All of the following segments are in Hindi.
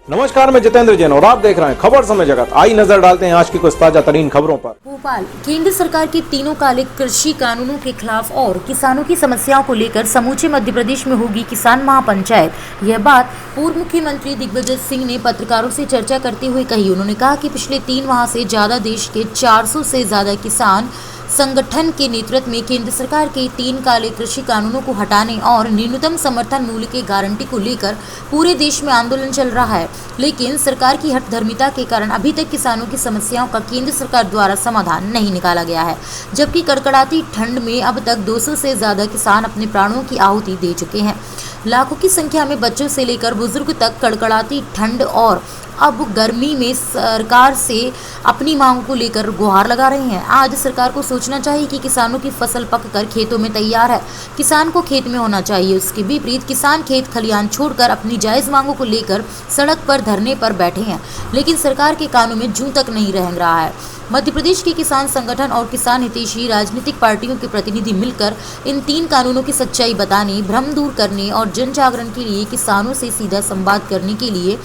नमस्कार, मैं जितेंद्र जैन और आप देख रहे हैं खबर समय जगत। आई नजर डालते हैं आज की कुछ ताजा तरीन खबरों पर। भोपाल केंद्र सरकार के तीनों काले कृषि कानूनों के खिलाफ और किसानों की समस्याओं को लेकर समूचे मध्य प्रदेश में होगी किसान महापंचायत। यह बात पूर्व मुख्यमंत्री दिग्विजय सिंह ने पत्रकारों से चर्चा करते हुए कही। उन्होंने कहा कि पिछले 3 माह से ज्यादा देश के 400 से ज्यादा किसान संगठन के नेतृत्व में केंद्र सरकार के 3 काले कृषि कानूनों को हटाने और न्यूनतम समर्थन मूल्य की गारंटी को लेकर पूरे देश में आंदोलन चल रहा है, लेकिन सरकार की हठधर्मिता के कारण अभी तक किसानों की समस्याओं का केंद्र सरकार द्वारा समाधान नहीं निकाला गया है। जबकि कड़कड़ाती ठंड में अब तक 200 से ज्यादा किसान अपने प्राणों की आहुति दे चुके हैं। लाखों की संख्या में बच्चों से लेकर बुजुर्ग तक कड़कड़ाती ठंड और अब गर्मी में सरकार से अपनी मांगों को लेकर गुहार लगा रहे हैं। आज सरकार को सोचना चाहिए कि किसानों की फसल पककर खेतों में तैयार है, किसान को खेत में होना चाहिए। उसके विपरीत किसान खेत खलियान छोड़कर अपनी जायज मांगों को लेकर सड़क पर धरने पर बैठे हैं, लेकिन सरकार के कानों में जूं तक नहीं रह रहा है। मध्य प्रदेश के किसान संगठन और किसान हितैषी राजनीतिक पार्टियों के प्रतिनिधि मिलकर इन 3 कानूनों की सच्चाई बताने, भ्रम दूर करने और जन जागरण के लिए किसानों से सीधा संवाद करने के लिए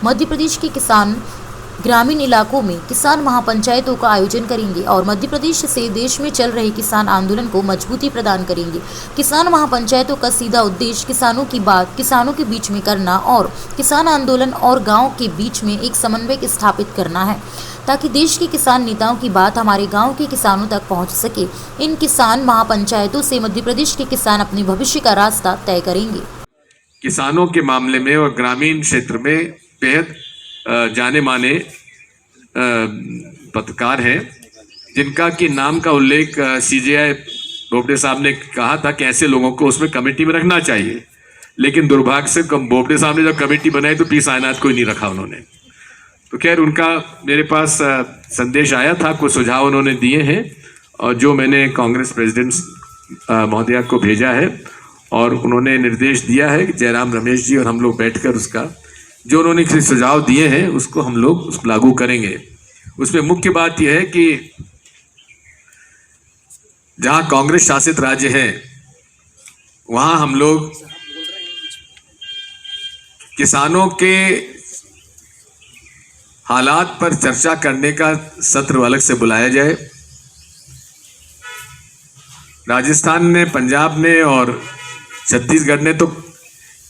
मध्य प्रदेश के किसान ग्रामीण इलाकों में किसान महापंचायतों का आयोजन करेंगे और मध्य प्रदेश से देश में चल रहे किसान आंदोलन को मजबूती प्रदान करेंगे। किसान महापंचायतों का सीधा उद्देश्य किसानों की बात किसानों के बीच में करना और किसान आंदोलन और गांव के बीच में एक समन्वय स्थापित करना है, ताकि देश के किसान नेताओं की बात हमारे गांव के किसानों तक पहुंच सके। इन किसान महापंचायतों से मध्य प्रदेश के किसान अपने भविष्य का रास्ता तय करेंगे। किसानों के मामले में और ग्रामीण क्षेत्र में बेहद जाने माने पत्रकार हैं, जिनका कि नाम का उल्लेख सीजेआई बोबडे साहब ने कहा था कि ऐसे लोगों को उसमें कमेटी में रखना चाहिए, लेकिन दुर्भाग्य से बोबडे साहब ने जब कमेटी बनाई तो पी साइनाथ को ही नहीं रखा उन्होंने। तो खैर उनका मेरे पास संदेश आया था, कुछ सुझाव उन्होंने दिए हैं और जो मैंने कांग्रेस प्रेसिडेंट महोदया को भेजा है और उन्होंने निर्देश दिया है कि जयराम रमेश जी और हम लोग बैठकर उसका जो उन्होंने सुझाव दिए हैं उसको हम लोग उस लागू करेंगे। उसमें मुख्य बात यह है कि जहां कांग्रेस शासित राज्य है वहां हम लोग किसानों के हालात पर चर्चा करने का सत्र अलग से बुलाया जाए। राजस्थान ने, पंजाब ने और छत्तीसगढ़ ने तो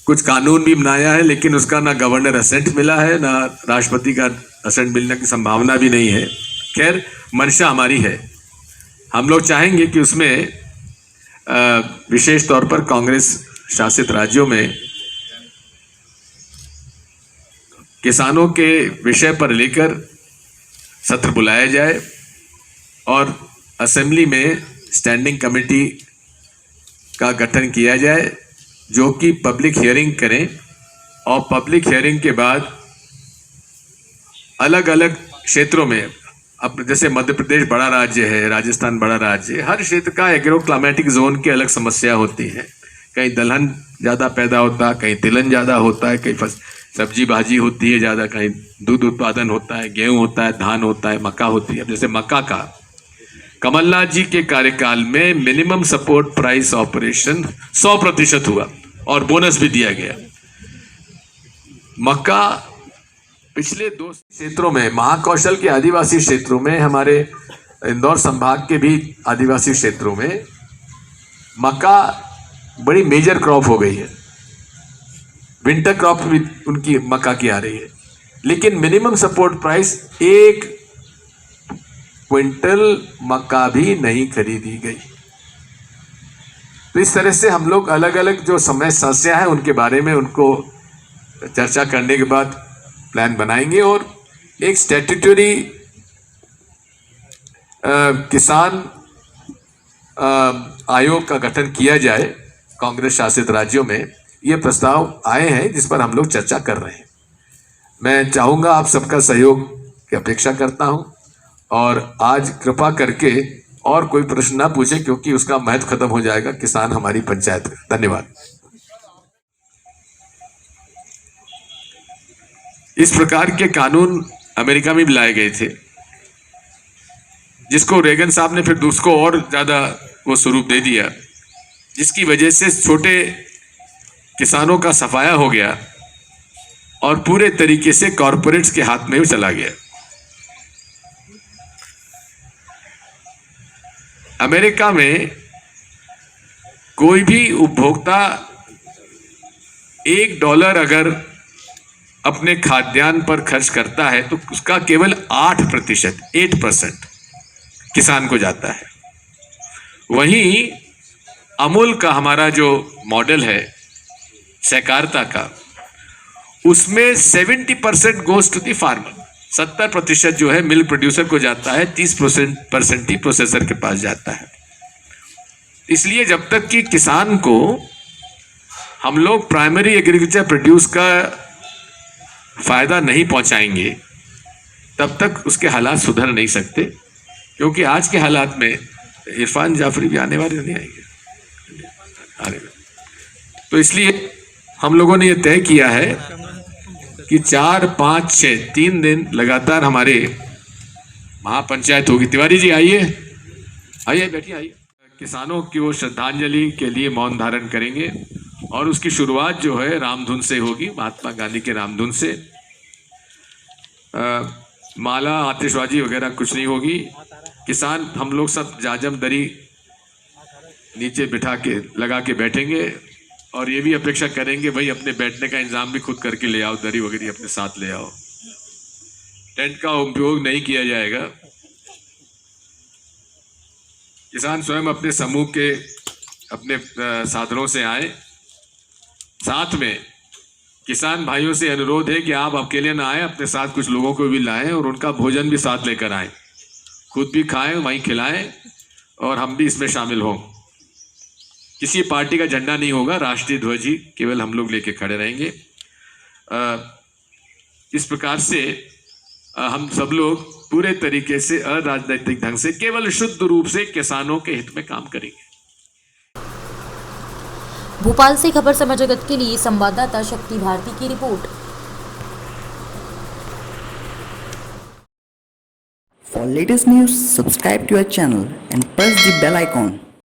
कुछ कानून भी बनाया है, लेकिन उसका ना गवर्नर असेंट मिला है, ना राष्ट्रपति का असेंट मिलने की संभावना भी नहीं है। खैर मंशा हमारी है, हम लोग चाहेंगे कि उसमें विशेष तौर पर कांग्रेस शासित राज्यों में किसानों के विषय पर लेकर सत्र बुलाया जाए और असेंबली में स्टैंडिंग कमेटी का गठन किया जाए जो कि पब्लिक हियरिंग करें और पब्लिक हियरिंग के बाद अलग अलग क्षेत्रों में, अब जैसे मध्य प्रदेश बड़ा राज्य है, राजस्थान बड़ा राज्य है, हर क्षेत्र का एग्रो क्लाइमेटिक जोन की अलग समस्या होती है। कहीं दलहन ज़्यादा पैदा होता है, कहीं तिलहन ज़्यादा होता है, कहीं सब्जी भाजी होती है ज़्यादा, कहीं दूध उत्पादन होता है, गेहूँ होता है, धान होता है, मक्का होती है। जैसे मक्का का कमलनाथ जी के कार्यकाल में मिनिमम सपोर्ट प्राइस ऑपरेशन 100% हुआ और बोनस भी दिया गया। मक्का पिछले 2 क्षेत्रों में, महाकौशल के आदिवासी क्षेत्रों में, हमारे इंदौर संभाग के भी आदिवासी क्षेत्रों में मक्का बड़ी मेजर क्रॉप हो गई है। विंटर क्रॉप भी उनकी मक्का की आ रही है, लेकिन मिनिमम सपोर्ट प्राइस 1 क्विंटल मक्का भी नहीं खरीदी गई। तो इस तरह से हम लोग अलग अलग जो समस्या है उनके बारे में उनको चर्चा करने के बाद प्लान बनाएंगे और एक स्टैट्यूटरी किसान आयोग का गठन किया जाए कांग्रेस शासित राज्यों में। ये प्रस्ताव आए हैं जिस पर हम लोग चर्चा कर रहे हैं। मैं चाहूँगा आप सबका सहयोग की अपेक्षा करता हूँ और आज कृपा करके और कोई प्रश्न ना पूछे, क्योंकि उसका महत्व खत्म हो जाएगा किसान हमारी पंचायत का। धन्यवाद। इस प्रकार के कानून अमेरिका में भी लाए गए थे, जिसको रेगन साहब ने फिर उसको और ज्यादा वो स्वरूप दे दिया, जिसकी वजह से छोटे किसानों का सफाया हो गया और पूरे तरीके से कॉरपोरेट्स के हाथ में वो चला गया। अमेरिका में कोई भी उपभोक्ता $1 अगर अपने खाद्यान्न पर खर्च करता है तो उसका केवल 8% किसान को जाता है। वहीं अमूल का हमारा जो मॉडल है सहकारिता का, उसमें 70% गोज टू द फार्मर। 70% जो है मिल्क प्रोड्यूसर को जाता है, 30% ही प्रोसेसर के पास जाता है। इसलिए जब तक कि किसान को हम लोग प्राइमरी एग्रीकल्चर प्रोड्यूस का फायदा नहीं पहुंचाएंगे तब तक उसके हालात सुधर नहीं सकते, क्योंकि आज के हालात में इरफान जाफरी भी आने वाले नहीं आएंगे। तो इसलिए हम लोगों ने ये तय किया है कि 4, 5, 6 3 दिन लगातार हमारे महापंचायत होगी। तिवारी जी आइए, बैठिए, आइए। किसानों की वो श्रद्धांजलि के लिए मौन धारण करेंगे और उसकी शुरुआत जो है रामधुन से होगी, महात्मा गांधी के रामधुन से। माला आतिशबाजी वगैरह कुछ नहीं होगी। किसान हम लोग सब जाजम दरी नीचे बिठा के लगा के बैठेंगे और ये भी अपेक्षा करेंगे भाई अपने बैठने का इंतजाम भी खुद करके ले आओ, दरी वगैरह अपने साथ ले आओ। टेंट का उपयोग नहीं किया जाएगा। किसान स्वयं अपने समूह के अपने साधनों से आए। साथ में किसान भाइयों से अनुरोध है कि आप अकेले ना आए, अपने साथ कुछ लोगों को भी लाएं और उनका भोजन भी साथ लेकर आएं, खुद भी खाएं, वहीं खिलाएं और हम भी इसमें शामिल हों। किसी पार्टी का झंडा नहीं होगा, राष्ट्रीय ध्वज ही केवल हम लोग लेके खड़े रहेंगे। इस प्रकार से हम सब लोग पूरे तरीके से अराजनैतिक ढंग से केवल शुद्ध रूप से किसानों के हित में काम करेंगे। भोपाल से खबर समय जगत के लिए संवाददाता शक्ति भारती की report. For latest news, subscribe to our channel and press the bell icon.